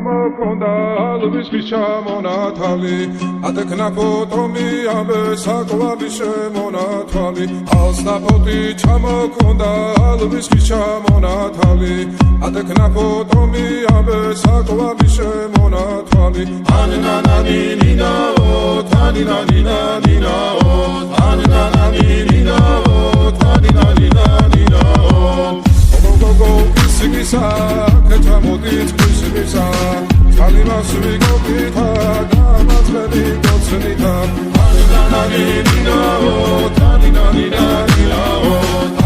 ჩამოქონდა ალვის ჩამონათალი ატექნა ფოტომი ამე საკვალი შემონათვალი ალსნაფოთი ჩამოქონდა ალვის ჩამონათალი ატექნა ფოტომი ამე საკვალი შემონათვალი ანანანინინაო თანინანინანინაო ანანანინინაო თანინანინანინაო გოგო ისიგისა კეთამოდით ისიგისა ალიმას ვიგობითა გამაძლები გოცნითა ანანანინინაო თანინანინანინაო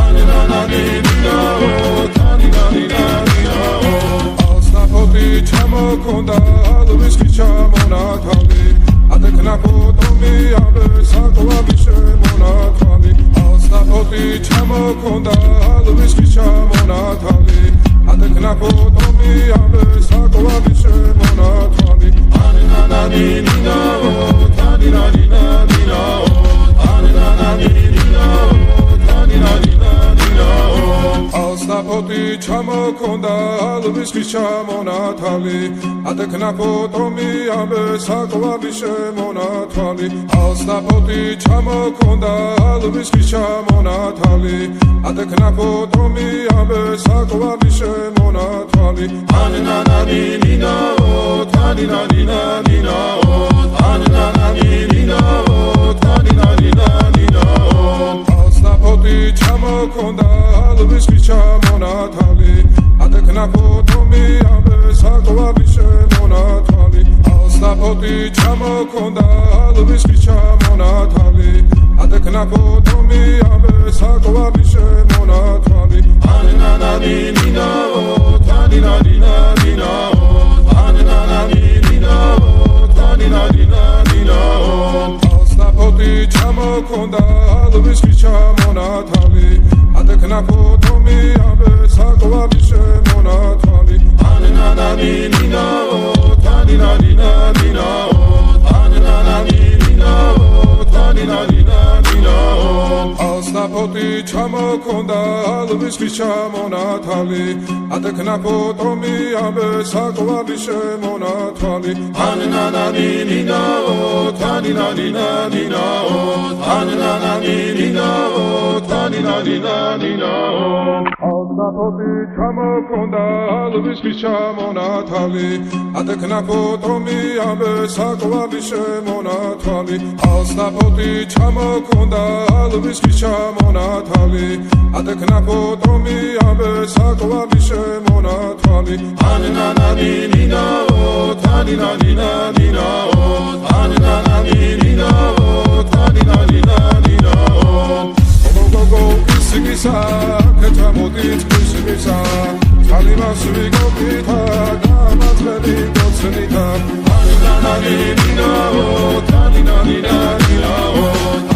ანანანინინაო თანინანინანინაო ალსნაფოთი ჩამოქონდა ალვის ჩამონათალი ატექნა ფოტომი ამე საკვალი შემონათვალი ალსნაფოთი ჩამოქონდა ალვის ჩამონათალი ატექნა ფოტომი ამე საკვალი შემონათვალი ანანანინინაო თანინანინანინაო ანანანინინაო თანინანინანინაო ალსნაფოთი ჩამოქონდა ალვის ჩამონათალი ატექნა ფოტომი ამე საკვალი შემონათვალი ალსნაფოთი ჩამოქონდა ალვის ჩამონათალი ატექნა ფოტომი ამე საკვალი შემონათვალი ანანანინინაო თანინანინანინაო ანანანინინაო თანინანინანინაო ალსნაფოთი ჩამოქონდა ალვის ჩამონათალი ატექნა ფოტომი ამე საკვალი შემონათვალი ალსნაფოთი ჩამოქონდა ალვის ჩამონათალი ატექნა ფოტომი ამე საკვალი შემონათვალი ანანანინინაო თანინანინანინაო ანანანინინაო თანინანინანინაო ალსნაფოთი ჩამოქონდა ალვის ჩამონათალი ატექნა ფოტომი ამე საკვალი შემონათვალი ანანანინინაო თანინანინანინაო ანანანინინაო თანინანინანინაო ალსნაფოთი ჩამოქონდა ალვის ჩამონათალი ატექნა ფოტომი ამე საკვალი შემონათვალი ანანანინინაო თანინანინანინაო ანანანინინაო თანინანინანინაო ალსნაფოთი ჩამოქონდა ალვის ჩამონათალი ატექნა ფოტომი ამე საკვალი შემონათვალი ალსნაფოთი ჩამოქონდა ალვის ჩამონათალი ატექნა ფოტომი ამე საკვალი შემონათვალი ანანანინინაო თანინანინანინაო ანანანინინაო თანინანინანინაო გოგო ისიგისა კეთამოდით ისიგისა ალიმას ვიგობითა გამაძლები გოცნითა ანანანინინაო თანინანინანინაო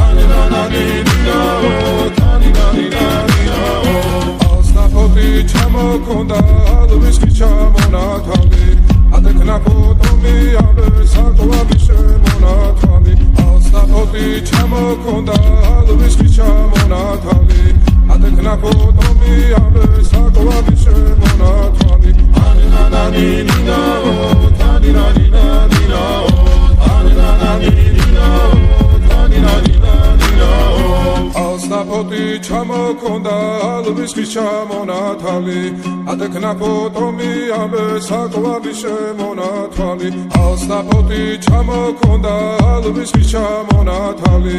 ანანანინინაო თანინანინანინაო ალსნაფოთი ჩამოქონდა ალვის ჩამონათალი ატექნა ფოტომი ამე საკვალი შემონათვალი ალსნაფოთი ჩამოქონდა ალვის ჩამონათალი ატექნა ფოტომი ამე საკვალი შემონათვალი ანანანინინაო თანინანინანინაო ანანანინინაო თანინანინანინაო ალსნაფოთი ჩამოქონდა ალვის ჩამონათალი ატექნა ფოტომი ამე საკვალი შემონათვალი ალსნაფოთი ჩამოქონდა ალვის ჩამონათალი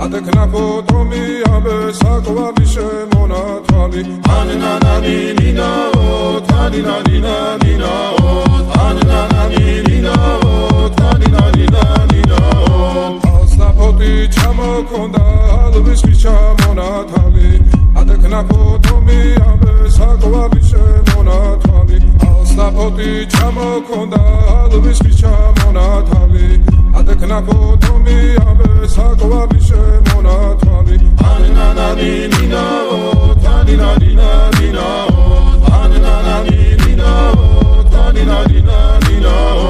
ატექნა ფოტომი ამე საკვალი შემონათვალი ანანანინინაო თანინანინანინაო ანანანინინაო თანინანინანინაო ალსნაფოთი ჩამოქონდა ალვის ჩამონათალი ატექნა ფოტომი ამე საკვალი შემონათვალი ალსნაფოთი ჩამოქონდა ალვის ჩამონათალი ატექნა ფოტომი ამე საკვალი შემონათვალი ანანანინინაო თანინანინანინაო ანანანინინაო თანინანინანინაო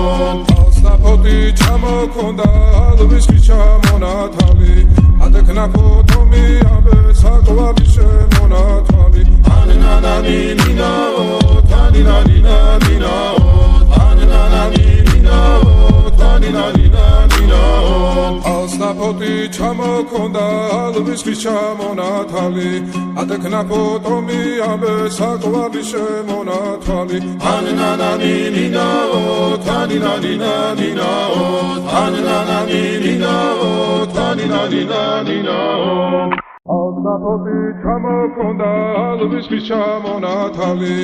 ალსნაფოთი ჩამოქონდა ალვის ჩამონათალი ატექნა ფოტომი ამე საკვალი შემონათვალი ანანანინინაო თანინანინანინაო ანანანინინაო ასნაფოთი ჩამოქონდა ალვის ხის ჩამონათალი ატექნა ფოტომი ამე საკვარი შემონათვალი ანანანინინაო თანინანინანინაო ანანანინინაო თანინანინანინაო ასნაფოთი ჩამოქონდა ალვის ხის ჩამონათალი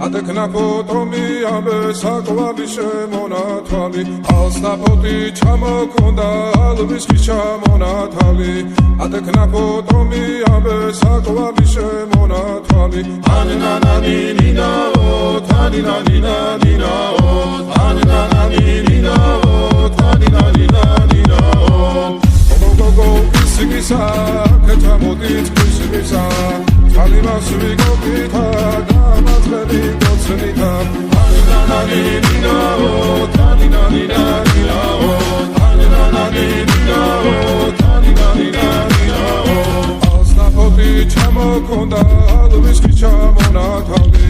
ატექნა ფოტომი ამე საკვარი შემონათვალი ასნაფოთი ჩამოქონდა ალვის ხის ჩამონათალი ატექნა ფოტომი ამე საკვარი შემონათვალი ანანანინინაო თანინანინანინაო ანანანინინაო თანინანინანინაო გოგო ისიგისა კეთამოდით ისიგისა წალიმას ვიგობითა გამაძლები გოცნითა ანანანინინაო თანინანინანინაო ანანანინინაო თანინანინანინაო ასნაფოთი ჩამოქონდა ალვის ხის ჩამონათალი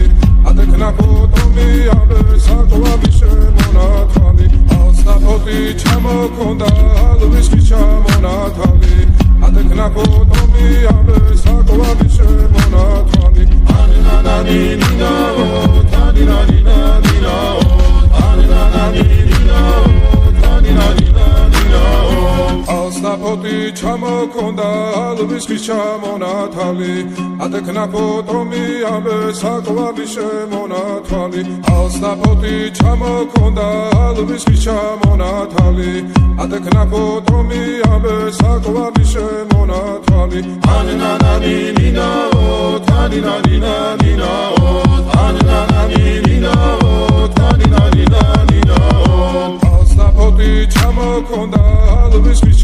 ატექნა ფოტომი ამე საკვარი შემონათვალი ასნაფოთი ჩამოქონდა ალვის ხის ჩამონათალი ატექნა ფოტომი ამე საკვარი შემონათვალი ანანანინინაო თანინანინანინაო ანანანინინაო თანინანინანინაო ასნაფოთი ჩამოქონდა ალვის ხის ჩამონათალი ატექნა ფოტომი ამე საკვარი შემონათვალი ასნაფოთი ჩამოქონდა ალვის ხის ჩამონათალი ატექნა ფოტომი ამე საკვარი შემონათვალი ანანანინინაო თანინანინანინაო ანანანინინაო თანინანინანინაო ასნაფოთი ჩამოქონდა ალვის ხის